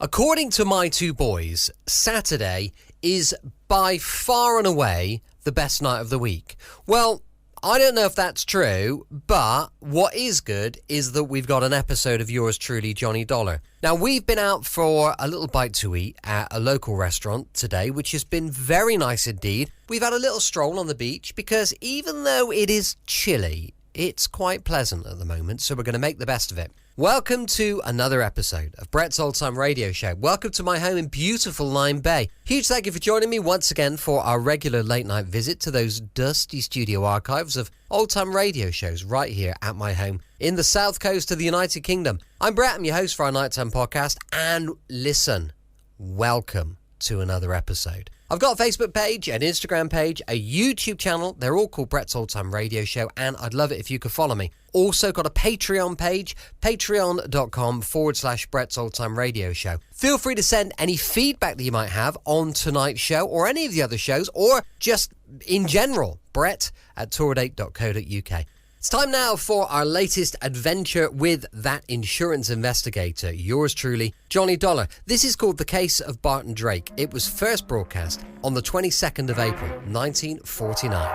According to my two boys, Saturday is by far and away the best night of the week. Well, I don't know if that's true, but what is good is that we've got an episode of yours truly, Johnny Dollar. Now, we've been out for a little bite to eat at a local restaurant today, which has been very nice indeed. We've had a little stroll on the beach because even though it is chilly, it's quite pleasant at the moment, so we're going to make the best of it. Welcome to another episode of Brett's Old Time Radio Show. Welcome to my home in beautiful Lyme Bay. Huge thank you for joining me once again for our regular late night visit to those dusty studio archives of old time radio shows right here at my home in the south coast of the United Kingdom. I'm Brett, I'm your host for our nighttime podcast, and listen, welcome to another episode. I've got a Facebook page, an Instagram page, a YouTube channel. They're all called Brett's Old Time Radio Show, and I'd love it if you could follow me. Also got a Patreon page, patreon.com/Brett's Old Time Radio Show. Feel free to send any feedback that you might have on tonight's show or any of the other shows, or just in general, brett@tourdate.co.uk. It's time now for our latest adventure with that insurance investigator, yours truly, Johnny Dollar. This is called The Case of Barton Drake. It was first broadcast on the 22nd of April, 1949.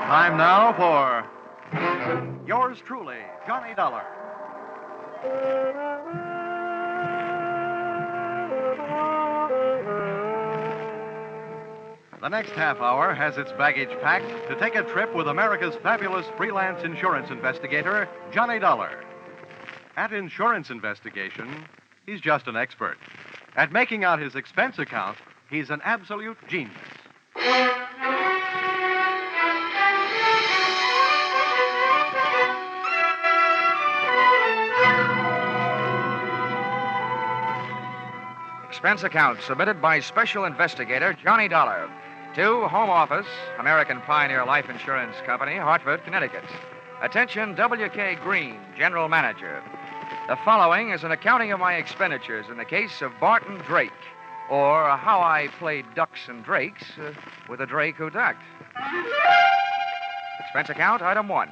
Time now for yours truly, Johnny Dollar. The next half hour has its baggage packed to take a trip with America's fabulous freelance insurance investigator, Johnny Dollar. At insurance investigation, he's just an expert. At making out his expense account, he's an absolute genius. Expense account submitted by Special Investigator Johnny Dollar to Home Office, American Pioneer Life Insurance Company, Hartford, Connecticut. Attention, W.K. Green, General Manager. The following is an accounting of my expenditures in the case of Barton Drake, or how I played ducks and drakes with a drake who ducked. Expense account, item 1.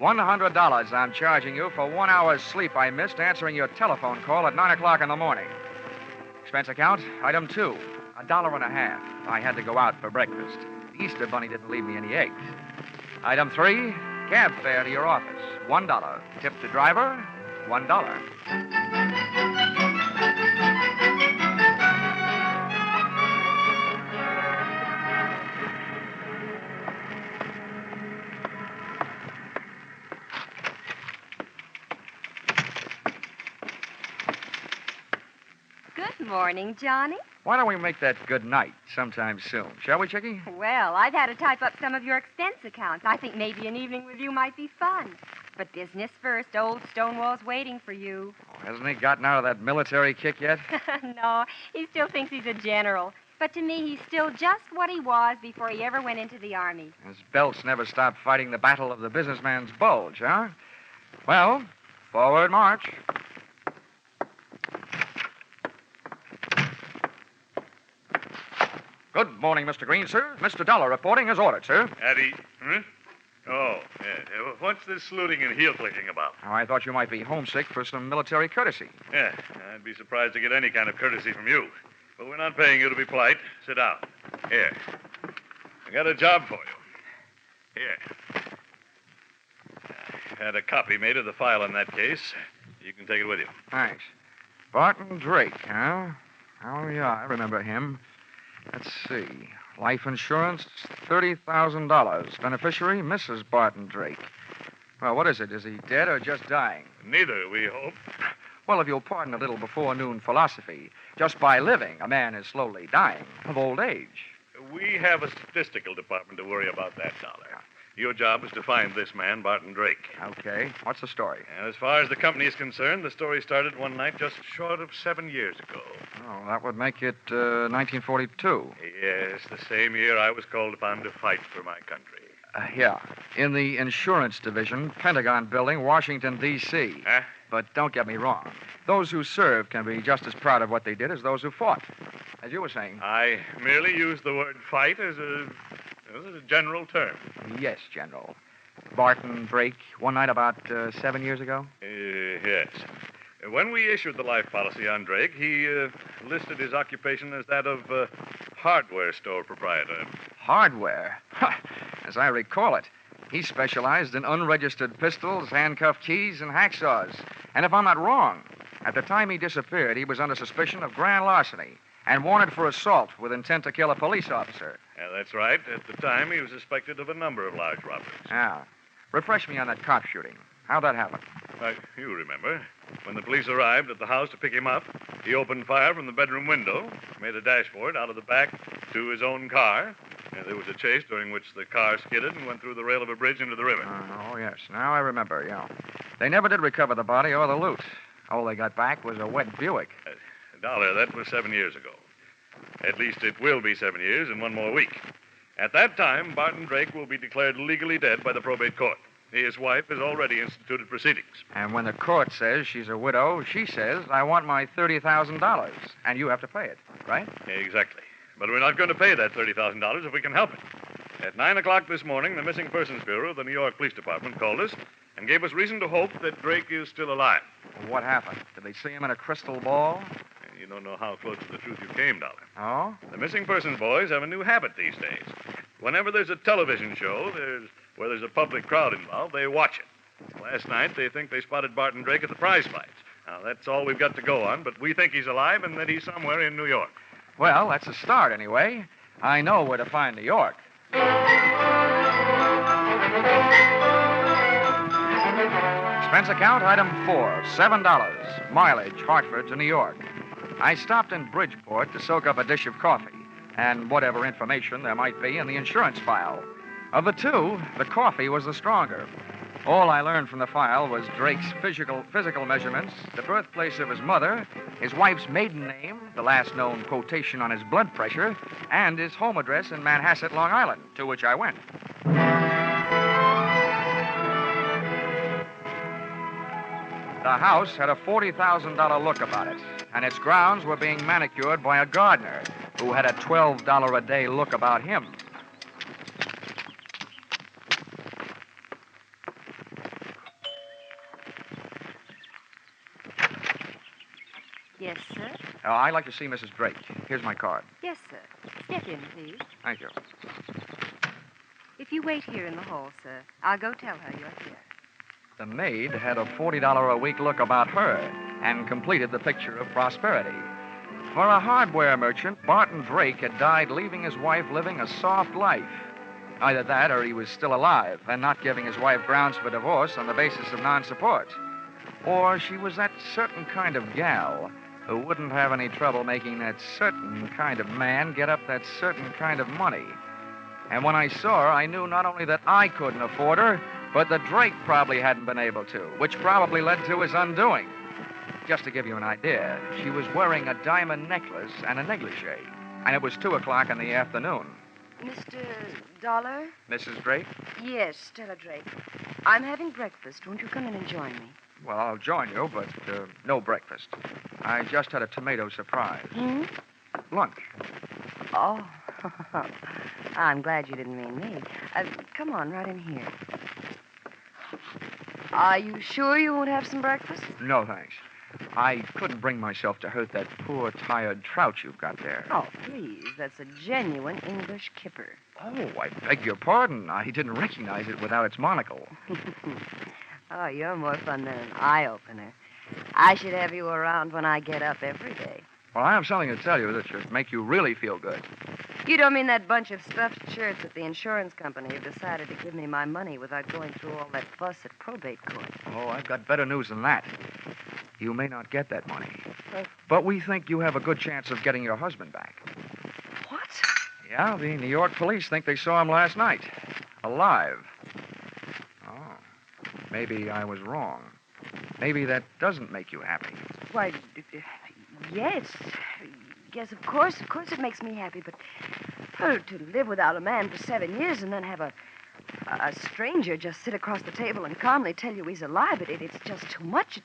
$100 I'm charging you for 1 hour's sleep I missed answering your telephone call at 9 o'clock in the morning. Expense account, item 2. $1.50. I had to go out for breakfast. The Easter Bunny didn't leave me any eggs. Item 3, cab fare to your office, $1. Tip to driver, $1. Good morning, Johnny. Why don't we make that good night sometime soon? Shall we, Chickie? Well, I've had to type up some of your expense accounts. I think maybe an evening with you might be fun. But business first. Old Stonewall's waiting for you. Oh, hasn't he gotten out of that military kick yet? No, he still thinks he's a general. But to me, he's still just what he was before he ever went into the Army. His belts never stopped fighting the battle of the businessman's bulge, huh? Well, forward march. Good morning, Mr. Green, sir. Mr. Dollar reporting as ordered, sir. Addy, Oh, yeah. What's this saluting and heel-clicking about? Oh, I thought you might be homesick for some military courtesy. Yeah, I'd be surprised to get any kind of courtesy from you. But we're not paying you to be polite. Sit down. Here. I got a job for you. Here. I had a copy made of the file in that case. You can take it with you. Thanks. Barton Drake, huh? Oh, yeah, I remember him. Let's see. Life insurance, $30,000. Beneficiary, Mrs. Barton Drake. Well, what is it? Is he dead or just dying? Neither, we hope. Well, if you'll pardon a little before-noon philosophy, just by living, a man is slowly dying of old age. We have a statistical department to worry about that, Dollar. Your job is to find this man, Barton Drake. Okay. What's the story? And as far as the company is concerned, the story started one night just short of 7 years ago. Oh, that would make it 1942. Yes, the same year I was called upon to fight for my country. Yeah. In the insurance division, Pentagon Building, Washington, D.C. Huh? But don't get me wrong. Those who served can be just as proud of what they did as those who fought. As you were saying. I merely used the word fight as a general term. Yes, General. Barton Drake, one night about 7 years ago? Yes. When we issued the life policy on Drake, he listed his occupation as that of hardware store proprietor. Hardware? As I recall it, he specialized in unregistered pistols, handcuff keys, and hacksaws. And if I'm not wrong, at the time he disappeared, he was under suspicion of grand larceny and wanted for assault with intent to kill a police officer. Yeah, that's right. At the time, he was suspected of a number of large robberies. Yeah. Refresh me on that cop shooting. How'd that happen? You remember. When the police arrived at the house to pick him up, he opened fire from the bedroom window, made a dash for it out of the back to his own car. There was a chase during which the car skidded and went through the rail of a bridge into the river. Oh, yes. Now I remember, yeah. They never did recover the body or the loot. All they got back was a wet Buick. Dollar, that was 7 years ago. At least it will be 7 years in one more week. At that time, Barton Drake will be declared legally dead by the probate court. His wife has already instituted proceedings. And when the court says she's a widow, she says, I want my $30,000, and you have to pay it, right? Exactly. But we're not going to pay that $30,000 if we can help it. At 9 o'clock this morning, the Missing Persons Bureau of the New York Police Department called us and gave us reason to hope that Drake is still alive. What happened? Did they see him in a crystal ball? You don't know how close to the truth you came, Dollar. Oh? The Missing Persons boys have a new habit these days. Whenever there's a television show where there's a public crowd involved, they watch it. Last night, they think they spotted Barton Drake at the prize fights. Now, that's all we've got to go on, but we think he's alive and that he's somewhere in New York. Well, that's a start anyway. I know where to find New York. Expense account, item 4, $7. Mileage, Hartford to New York. I stopped in Bridgeport to soak up a dish of coffee and whatever information there might be in the insurance file. Of the two, the coffee was the stronger. All I learned from the file was Drake's physical measurements, the birthplace of his mother, his wife's maiden name, the last known quotation on his blood pressure, and his home address in Manhasset, Long Island, to which I went. The house had a $40,000 look about it, and its grounds were being manicured by a gardener who had a $12 a day look about him. Yes, sir? I'd like to see Mrs. Drake. Here's my card. Yes, sir. Step in, please. Thank you. If you wait here in the hall, sir, I'll go tell her you're here. The maid had a $40 a week look about her and completed the picture of prosperity. For a hardware merchant, Barton Drake had died leaving his wife living a soft life. Either that or he was still alive and not giving his wife grounds for divorce on the basis of non-support. Or she was that certain kind of gal who wouldn't have any trouble making that certain kind of man get up that certain kind of money. And when I saw her, I knew not only that I couldn't afford her, but that Drake probably hadn't been able to, which probably led to his undoing. Just to give you an idea, she was wearing a diamond necklace and a negligee, and it was 2 o'clock in the afternoon. Mr. Dollar? Mrs. Drake? Yes, Stella Drake. I'm having breakfast. Won't you come in and join me? Well, I'll join you, but no breakfast. I just had a tomato surprise. Lunch. Oh, I'm glad you didn't mean me. Come on, right in here. Are you sure you won't have some breakfast? No, thanks. I couldn't bring myself to hurt that poor, tired trout you've got there. Oh, please. That's a genuine English kipper. Oh, I beg your pardon. I didn't recognize it without its monocle. Oh, you're more fun than an eye-opener. I should have you around when I get up every day. Well, I have something to tell you that should make you really feel good. You don't mean that bunch of stuffed shirts at the insurance company have decided to give me my money without going through all that fuss at probate court? Oh, I've got better news than that. You may not get that money. But we think you have a good chance of getting your husband back. What? Yeah, the New York police think they saw him last night. Alive. Oh, maybe I was wrong. Maybe that doesn't make you happy. Why, yes. Yes, of course it makes me happy, but to live without a man for 7 years and then have a stranger just sit across the table and calmly tell you he's alive, it's just too much.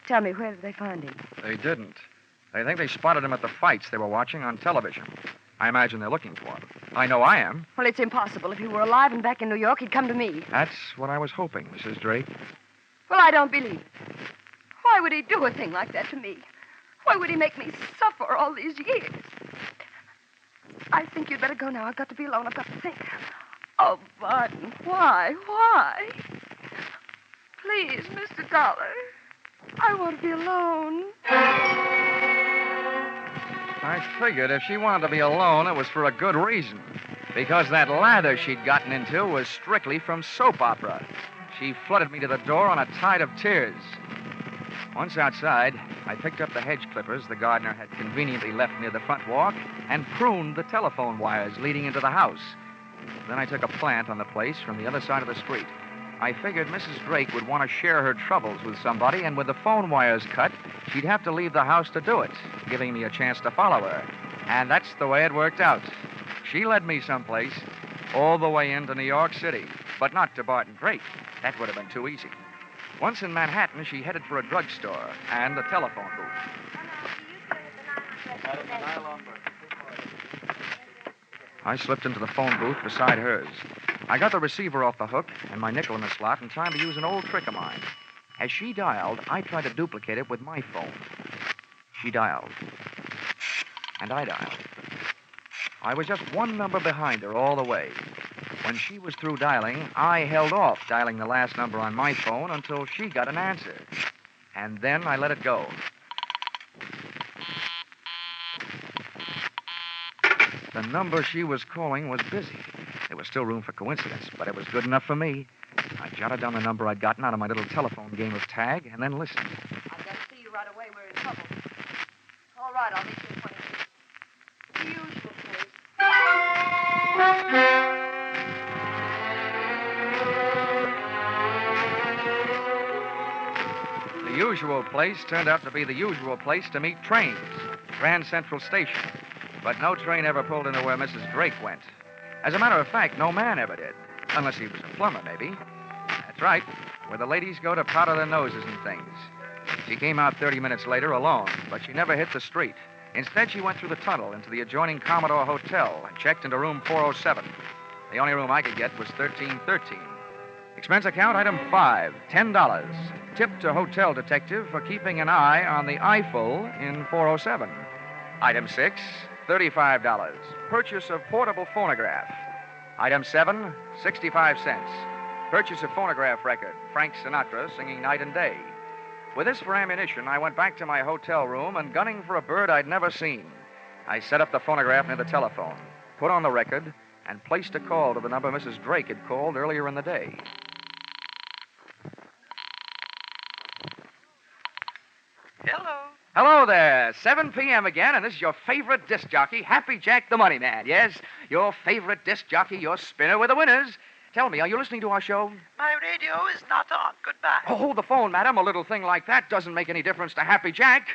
Tell me, where did they find him? They didn't. They think they spotted him at the fights they were watching on television. I imagine they're looking for him. I know I am. Well, it's impossible. If he were alive and back in New York, he'd come to me. That's what I was hoping, Mrs. Drake. Well, I don't believe it. Why, Why would he do a thing like that to me? Why would he make me suffer all these years? I think you'd better go now. I've got to be alone. I've got to think. Oh, Barton, why? Why? Please, Mr. Dollar. I want to be alone. I figured if she wanted to be alone, it was for a good reason. Because that lather she'd gotten into was strictly from soap opera. She flooded me to the door on a tide of tears. Once outside, I picked up the hedge clippers the gardener had conveniently left near the front walk and pruned the telephone wires leading into the house. Then I took a plant on the place from the other side of the street. I figured Mrs. Drake would want to share her troubles with somebody, and with the phone wires cut, she'd have to leave the house to do it, giving me a chance to follow her. And that's the way it worked out. She led me someplace, all the way into New York City, but not to Barton Drake. That would have been too easy. Once in Manhattan, she headed for a drugstore and a telephone booth. I slipped into the phone booth beside hers. I got the receiver off the hook and my nickel in the slot in time to use an old trick of mine. As she dialed, I tried to duplicate it with my phone. She dialed. And I dialed. I was just one number behind her all the way. When she was through dialing, I held off dialing the last number on my phone until she got an answer. And then I let it go. The number she was calling was busy. There was still room for coincidence, but it was good enough for me. I jotted down the number I'd gotten out of my little telephone game of tag and then listened. I've got to see you right away. We're in trouble. All right, I'll meet you in 20 minutes. The usual place. The usual place turned out to be the usual place to meet trains, Grand Central Station. But no train ever pulled into where Mrs. Drake went. As a matter of fact, no man ever did. Unless he was a plumber, maybe. That's right, where the ladies go to powder their noses and things. She came out 30 minutes later alone, but she never hit the street. Instead, she went through the tunnel into the adjoining Commodore Hotel and checked into room 407. The only room I could get was 1313. Expense account item 5, $10. Tip to hotel detective for keeping an eye on the Eiffel in 407. Item 6, $35. Purchase of portable phonograph. Item 7, 65 cents. Purchase of phonograph record, Frank Sinatra singing Night and Day. With this for ammunition, I went back to my hotel room and, gunning for a bird I'd never seen, I set up the phonograph near the telephone, put on the record, and placed a call to the number Mrs. Drake had called earlier in the day. Hello. Hello there. 7 p.m. again, and this is your favorite disc jockey, Happy Jack the Money Man. Yes, your favorite disc jockey, your spinner with the winners. Tell me, are you listening to our show? My radio is not on. Goodbye. Oh, hold the phone, madam. A little thing like that doesn't make any difference to Happy Jack.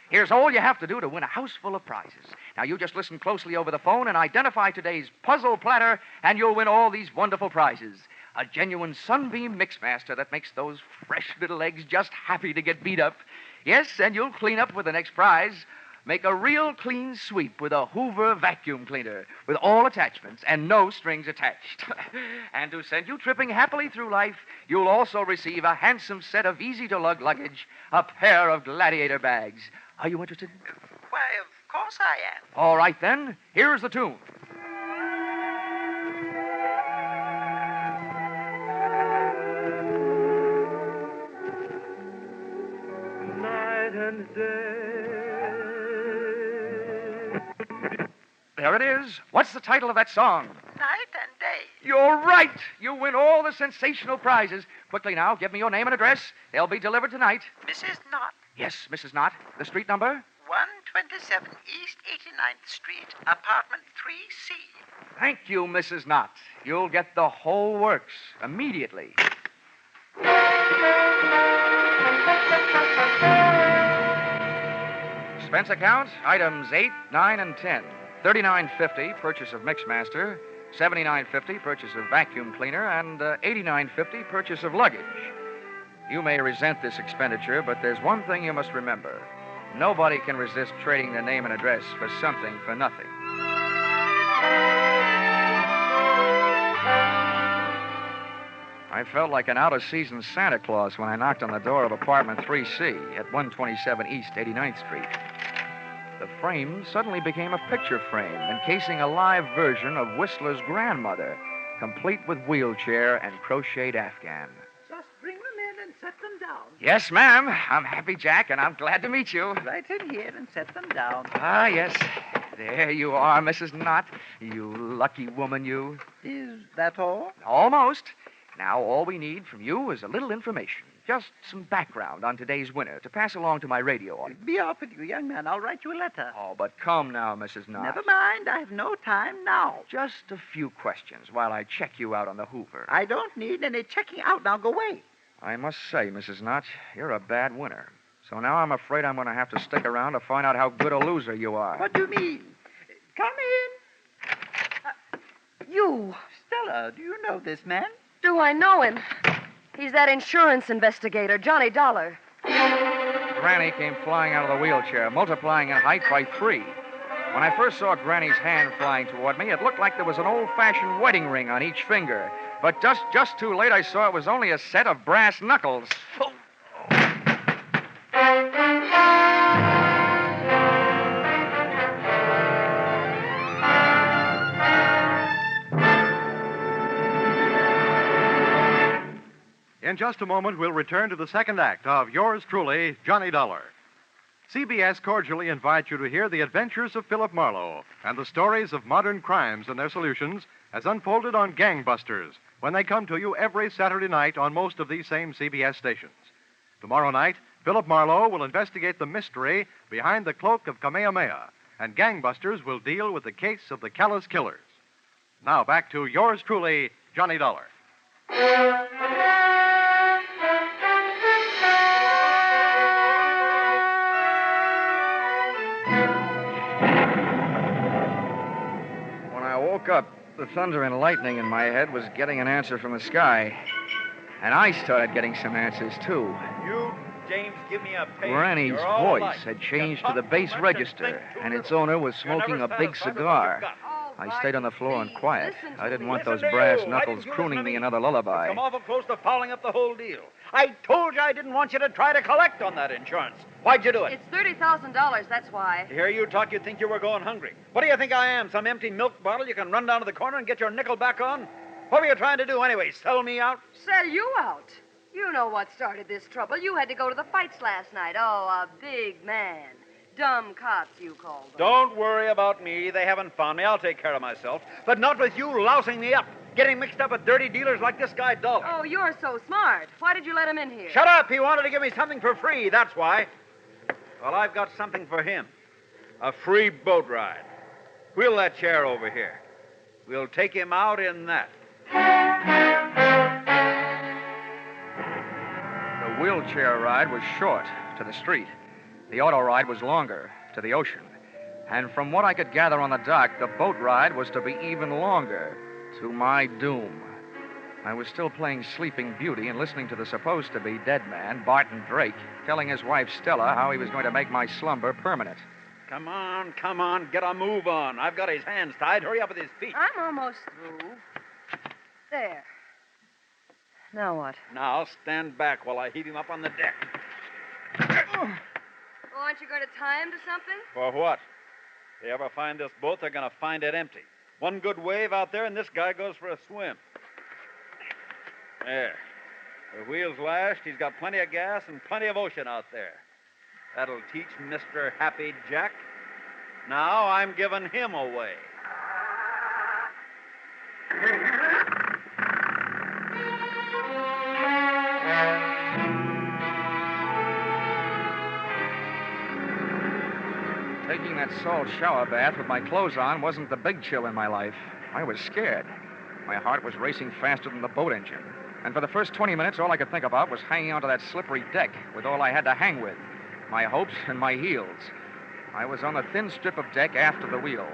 Here's all you have to do to win a house full of prizes. Now, you just listen closely over the phone and identify today's puzzle platter, and you'll win all these wonderful prizes. A genuine Sunbeam Mixmaster that makes those fresh little eggs just happy to get beat up. Yes, and you'll clean up with the next prize. Make a real clean sweep with a Hoover vacuum cleaner with all attachments and no strings attached. And to send you tripping happily through life, you'll also receive a handsome set of easy-to-lug luggage, a pair of Gladiator bags. Are you interested? Why, of course I am. All right, then. Here's the tune. Night and day. There it is. What's the title of that song? Night and day. You're right. You win all the sensational prizes. Quickly now, give me your name and address. They'll be delivered tonight. Mrs. Knott, Yes, Mrs. Knott. The street number? 127 East 89th Street, apartment 3C. Thank you, Mrs. Knott. You'll get the whole works immediately. Expense account, items 8, 9, and 10. $39.50, purchase of Mixmaster. $79.50, purchase of vacuum cleaner. And $89.50, purchase of luggage. You may resent this expenditure, but there's one thing you must remember. Nobody can resist trading their name and address for something for nothing. I felt like an out-of-season Santa Claus when I knocked on the door of apartment 3C at 127 East 89th Street. The frame suddenly became a picture frame encasing a live version of Whistler's grandmother, complete with wheelchair and crocheted afghan. Just bring them in and set them down. Yes, ma'am. I'm Happy Jack, and I'm glad to meet you. Right in here and set them down. Ah, yes. There you are, Mrs. Knott. You lucky woman, you. Is that all? Almost. Now, all we need from you is a little information. Just some background on today's winner to pass along to my radio audience. Be off with you, young man. I'll write you a letter. Oh, but come now, Mrs. Knott. Never mind. I have no time now. Just a few questions while I check you out on the Hoover. I don't need any checking out. Now go away. I must say, Mrs. Knott, you're a bad winner. So now I'm afraid I'm going to have to stick around to find out how good a loser you are. What do you mean? Come in. You. Stella, do you know this man? Do I know him? He's that insurance investigator, Johnny Dollar. Granny came flying out of the wheelchair, multiplying in height by 3. When I first saw Granny's hand flying toward me, it looked like there was an old-fashioned wedding ring on each finger. But just too late, I saw it was only a set of brass knuckles. Oh. In just a moment, we'll return to the second act of yours truly, Johnny Dollar. CBS cordially invites you to hear the adventures of Philip Marlowe and the stories of modern crimes and their solutions as unfolded on Gangbusters when they come to you every Saturday night on most of these same CBS stations. Tomorrow night, Philip Marlowe will investigate the mystery behind the cloak of Kamehameha, and Gangbusters will deal with the case of the Callous Killers. Now back to yours truly, Johnny Dollar. Woke up, the thunder and lightning in my head was getting an answer from the sky. And I started getting some answers, too. You, James, give me a page. Granny's voice had changed to the bass register, and its owner was smoking a big cigar. I stayed on the floor and quiet. I didn't want those brass knuckles crooning me another lullaby. Come awful close to fouling up the whole deal. I told you I didn't want you to try to collect on that insurance. Why'd you do it? It's $30,000, that's why. To hear you talk, you'd think you were going hungry. What do you think I am, some empty milk bottle you can run down to the corner and get your nickel back on? What were you trying to do anyway, sell me out? Sell you out? You know what started this trouble. You had to go to the fights last night. Oh, a big man. Dumb cops, you call them. Don't worry about me. They haven't found me. I'll take care of myself. But not with you lousing me up, getting mixed up with dirty dealers like this guy Dollar. Oh, you're so smart. Why did you let him in here? Shut up. He wanted to give me something for free, that's why. Well, I've got something for him. A free boat ride. Wheel that chair over here. We'll take him out in that. The wheelchair ride was short, to the street. The auto ride was longer, to the ocean. And from what I could gather on the dock, the boat ride was to be even longer, to my doom. I was still playing Sleeping Beauty and listening to the supposed-to-be dead man, Barton Drake, telling his wife Stella how he was going to make my slumber permanent. Come on, get a move on. I've got his hands tied. Hurry up with his feet. I'm almost through. There. Now what? Now stand back while I heave him up on the deck. Well, aren't you going to tie him to something? For what? If they ever find this boat, they're going to find it empty. One good wave out there, and this guy goes for a swim. There. The wheel's lashed. He's got plenty of gas and plenty of ocean out there. That'll teach Mr. Happy Jack. Now I'm giving him away. Taking that salt shower bath with my clothes on wasn't the big chill in my life. I was scared. My heart was racing faster than the boat engine. And for the first 20 minutes, all I could think about was hanging onto that slippery deck with all I had to hang with, my hopes and my heels. I was on the thin strip of deck after the wheel.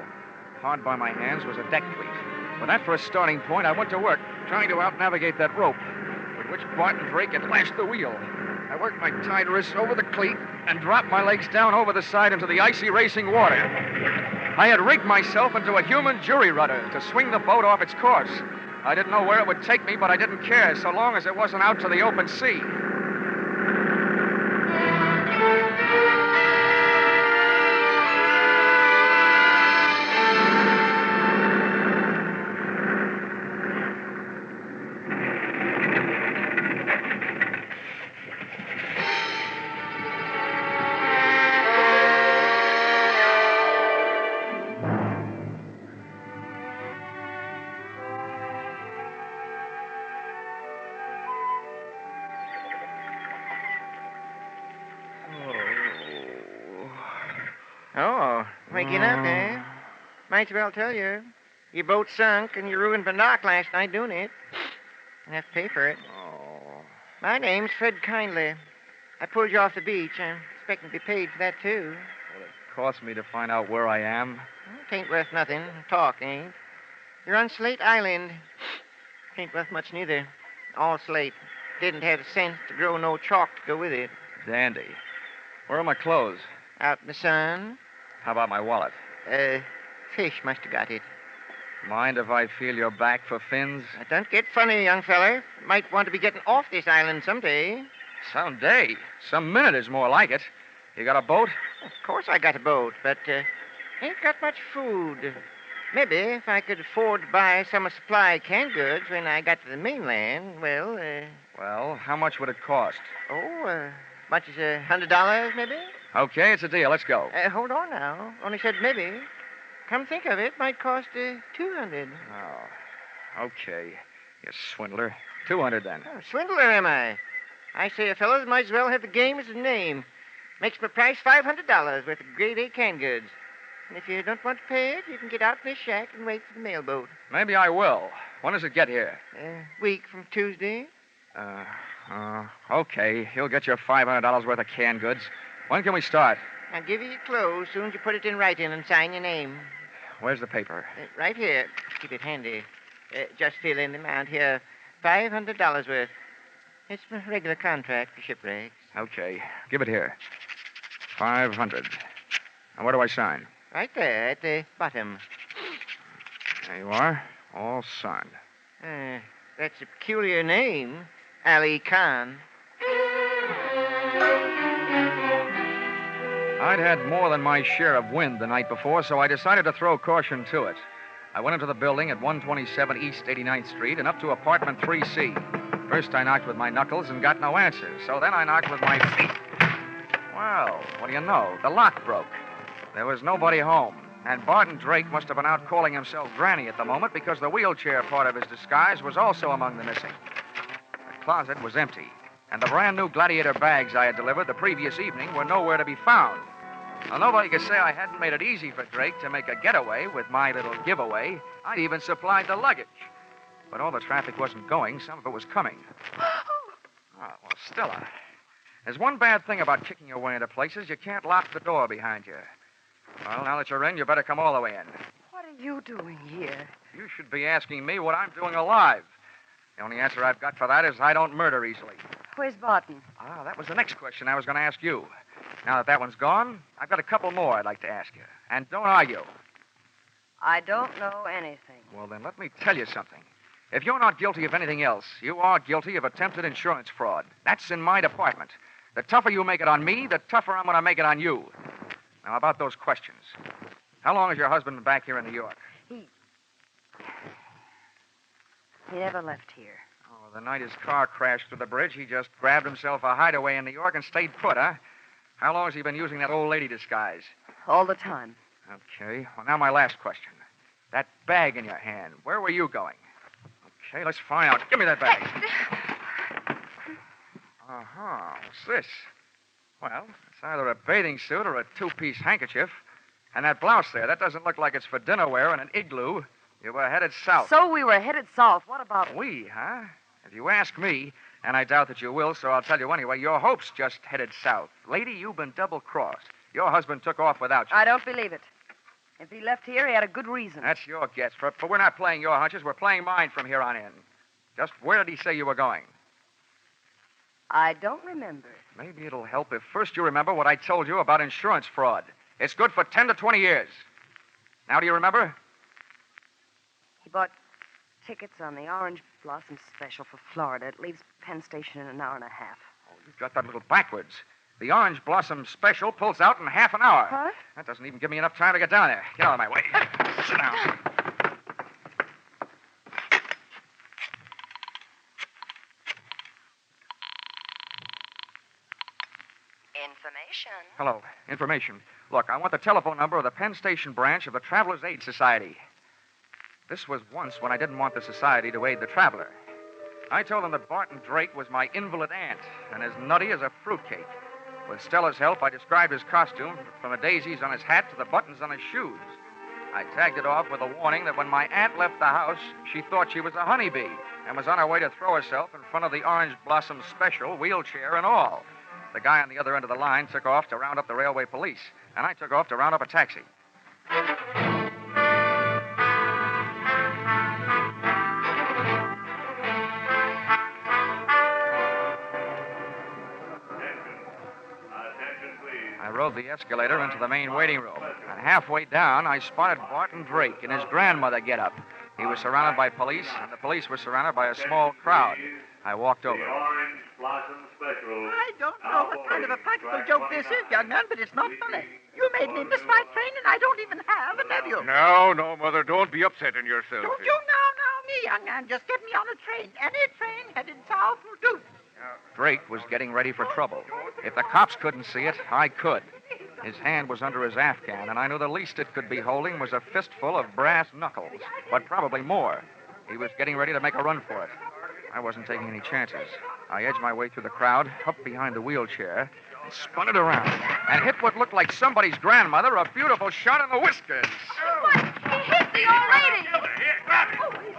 Hard by my hands was a deck cleat. With that for a starting point, I went to work, trying to outnavigate that rope, with which Barton Drake had lashed the wheel. I worked my tied wrists over the cleat and dropped my legs down over the side into the icy racing water. I had rigged myself into a human jury rudder to swing the boat off its course. I didn't know where it would take me, but I didn't care so long as it wasn't out to the open sea. Oh, waking up, eh? Might as well tell you. Your boat sunk and you ruined my knock last night doing it. I have to pay for it. Oh. My name's Fred Kindly. I pulled you off the beach. I'm expecting to be paid for that, too. Will it cost me to find out where I am? Well, it ain't worth nothing. Talk ain't. You're on Slate Island. Ain't worth much neither. All slate. Didn't have the sense to grow no chalk to go with it. Dandy. Where are my clothes? Out in the sun. How about my wallet? Fish must have got it. Mind if I feel your back for fins? Now, don't get funny, young feller. Might want to be getting off this island someday. Someday. Some minute is more like it. You got a boat? Of course I got a boat, but ain't got much food. Maybe if I could afford to buy some of supply canned goods when I got to the mainland, well, Well, how much would it cost? much as $100, maybe? Okay, it's a deal. Let's go. Hold on now. Only said maybe. Come think of it, might cost $200. Oh, okay. You swindler. 200 then. Oh, swindler, am I? I say a fellow might as well have the game as his name. Makes my price $500 worth of grade A canned goods. And if you don't want to pay it, you can get out in this shack and wait for the mailboat. Maybe I will. When does it get here? Week from Tuesday. Okay. You'll get your $500 worth of canned goods. When can we start? I'll give you your clothes soon as you put it in writing and sign your name. Where's the paper? Right here. Keep it handy. Just fill in the amount here. $500 worth. It's my regular contract for shipwrecks. Okay. Give it here. 500. And where do I sign? Right there at the bottom. There you are. All signed. That's a peculiar name. Ali Khan. I'd had more than my share of wind the night before, so I decided to throw caution to it. I went into the building at 127 East 89th Street and up to apartment 3C. First, I knocked with my knuckles and got no answers, so then I knocked with my feet. Well, what do you know? The lock broke. There was nobody home, and Barton Drake must have been out calling himself Granny at the moment because the wheelchair part of his disguise was also among the missing. The closet was empty, and the brand-new Gladiator bags I had delivered the previous evening were nowhere to be found. Now, nobody could say I hadn't made it easy for Drake to make a getaway with my little giveaway. I'd even supplied the luggage. But all the traffic wasn't going. Some of it was coming. Oh, well, Stella, there's one bad thing about kicking your way into places. You can't lock the door behind you. Well, now that you're in, you better come all the way in. What are you doing here? You should be asking me what I'm doing alive. The only answer I've got for that is I don't murder easily. Where's Barton? Ah, that was the next question I was going to ask you. Now that one's gone, I've got a couple more I'd like to ask you. And don't argue. I don't know anything. Well, then let me tell you something. If you're not guilty of anything else, you are guilty of attempted insurance fraud. That's in my department. The tougher you make it on me, the tougher I'm going to make it on you. Now, about those questions. How long has your husband been back here in New York? He never left here. Oh, the night his car crashed through the bridge, he just grabbed himself a hideaway in New York and stayed put, huh? How long has he been using that old lady disguise? All the time. Okay. Well, now my last question. That bag in your hand, where were you going? Okay, let's find out. Give me that bag. Uh-huh. What's this? Well, it's either a bathing suit or a two-piece handkerchief. And that blouse there, that doesn't look like it's for dinner wear in an igloo. You were headed south. So we were headed south. What about... We, huh? If you ask me, and I doubt that you will, so I'll tell you anyway, your hopes just headed south. Lady, you've been double-crossed. Your husband took off without you. I don't believe it. If he left here, he had a good reason. That's your guess, but we're not playing your hunches. We're playing mine from here on in. Just where did he say you were going? I don't remember. Maybe it'll help if first you remember what I told you about insurance fraud. It's good for 10 to 20 years. Now, do you remember? He bought tickets on the Orange Blossom Special for Florida. It leaves Penn Station in an hour and a half. Oh, you've got that a little backwards. The Orange Blossom Special pulls out in half an hour. Huh? That doesn't even give me enough time to get down there. Get out of my way. Sit down. Information. Hello. Information. Look, I want the telephone number of the Penn Station branch of the Travelers' Aid Society. This was once when I didn't want the society to aid the traveler. I told them that Barton Drake was my invalid aunt and as nutty as a fruitcake. With Stella's help, I described his costume from the daisies on his hat to the buttons on his shoes. I tagged it off with a warning that when my aunt left the house, she thought she was a honeybee and was on her way to throw herself in front of the Orange Blossom Special, wheelchair and all. The guy on the other end of the line took off to round up the railway police, and I took off to round up a taxi. I rode the escalator into the main waiting room, and halfway down, I spotted Barton Drake in his grandmother getup. He was surrounded by police, and the police were surrounded by a small crowd. I walked over. Orange Blossom Special. I don't know what kind of a practical joke this is, young man, but it's not funny. You made me miss my train, and I don't even have a nephew. No, Mother, don't be upsetting yourself. Don't you now, me, young man. Just get me on a train. Any train headed south will do. Drake was getting ready for trouble. If the cops couldn't see it, I could. His hand was under his Afghan, and I knew the least it could be holding was a fistful of brass knuckles, but probably more. He was getting ready to make a run for it. I wasn't taking any chances. I edged my way through the crowd, up behind the wheelchair, and spun it around, and hit what looked like somebody's grandmother a beautiful shot in the whiskers. What? He hit the old lady. Oh, he's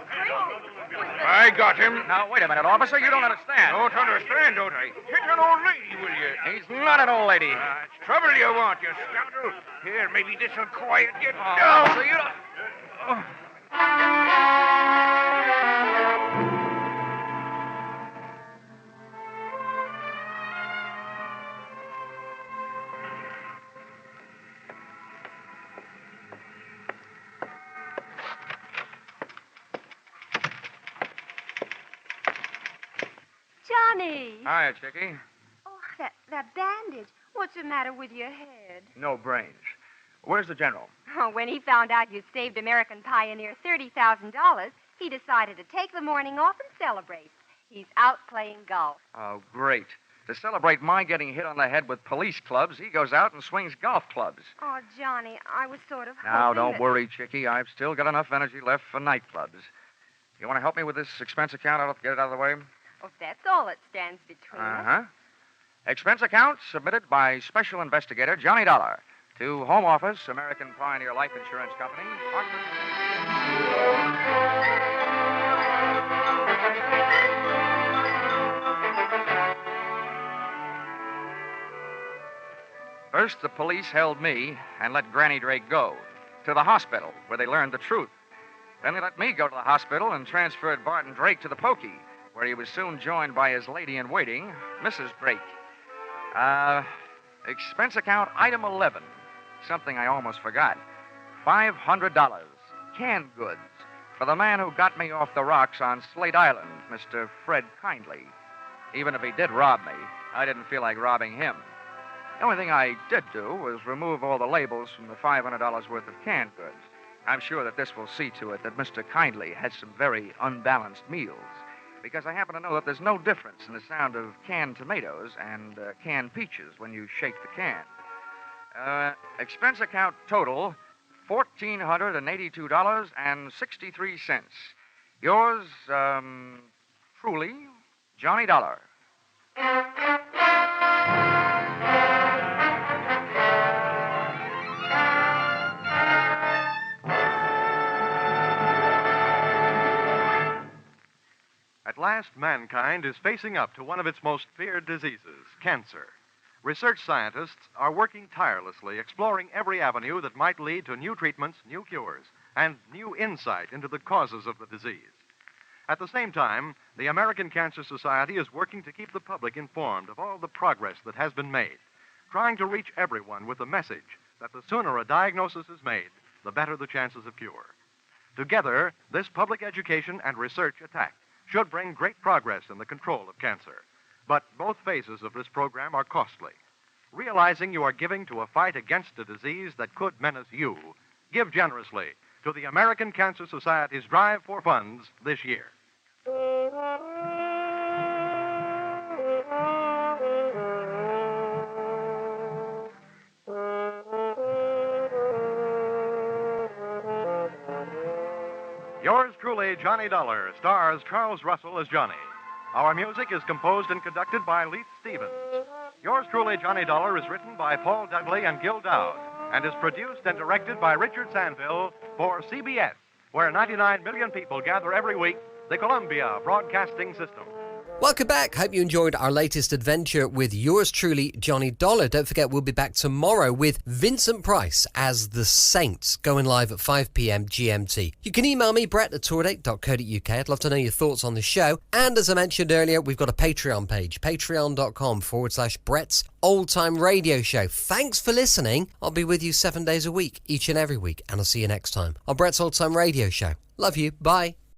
crazy. I got him. Now, wait a minute, officer. You don't understand. Don't understand, don't I? Hit an old lady, will you? He's not an old lady. It's trouble you want, you scoundrel. Here, maybe this'll quiet you Oh, down. officer, you don't... Oh. Johnny! Hiya, Chickie. Oh, that bandage. What's the matter with your head? No brains. Where's the general? Oh, when he found out you saved American Pioneer $30,000, he decided to take the morning off and celebrate. He's out playing golf. Oh, great. To celebrate my getting hit on the head with police clubs, he goes out and swings golf clubs. Oh, Johnny, I was sort of Now, hoping don't that... worry, Chickie. I've still got enough energy left for nightclubs. You want to help me with this expense account? I'll get it out of the way. Oh, that's all that stands between us. Uh-huh. Expense account submitted by Special Investigator Johnny Dollar to Home Office, American Pioneer Life Insurance Company. First, the police held me and let Granny Drake go to the hospital, where they learned the truth. Then they let me go to the hospital and transferred Barton Drake to the pokey, where he was soon joined by his lady-in-waiting, Mrs. Drake. Expense account item 11. Something I almost forgot. $500. Canned goods. For the man who got me off the rocks on Slate Island, Mr. Fred Kindly. Even if he did rob me, I didn't feel like robbing him. The only thing I did do was remove all the labels from the $500 worth of canned goods. I'm sure that this will see to it that Mr. Kindly has some very unbalanced meals, because I happen to know that there's no difference in the sound of canned tomatoes and canned peaches when you shake the can. Expense account total, $1,482.63. Yours, truly, Johnny Dollar. At last, mankind is facing up to one of its most feared diseases, cancer. Research scientists are working tirelessly, exploring every avenue that might lead to new treatments, new cures, and new insight into the causes of the disease. At the same time, the American Cancer Society is working to keep the public informed of all the progress that has been made, trying to reach everyone with the message that the sooner a diagnosis is made, the better the chances of cure. Together, this public education and research attack should bring great progress in the control of cancer. But both phases of this program are costly. Realizing you are giving to a fight against a disease that could menace you, give generously to the American Cancer Society's drive for funds this year. Yours truly, Johnny Dollar, stars Charles Russell as Johnny. Our music is composed and conducted by Leith Stevens. Yours truly, Johnny Dollar, is written by Paul Dudley and Gil Dowd and is produced and directed by Richard Sanville for CBS, where 99 million people gather every week, the Columbia Broadcasting System. Welcome back. Hope you enjoyed our latest adventure with yours truly, Johnny Dollar. Don't forget, we'll be back tomorrow with Vincent Price as the Saints, going live at 5 p.m. GMT. You can email me, brett@tourdate.co.uk. I'd love to know your thoughts on the show. And as I mentioned earlier, we've got a Patreon page, patreon.com/Brett's Old Time Radio Show. Thanks for listening. I'll be with you 7 days a week, each and every week, and I'll see you next time on Brett's Old Time Radio Show. Love you. Bye.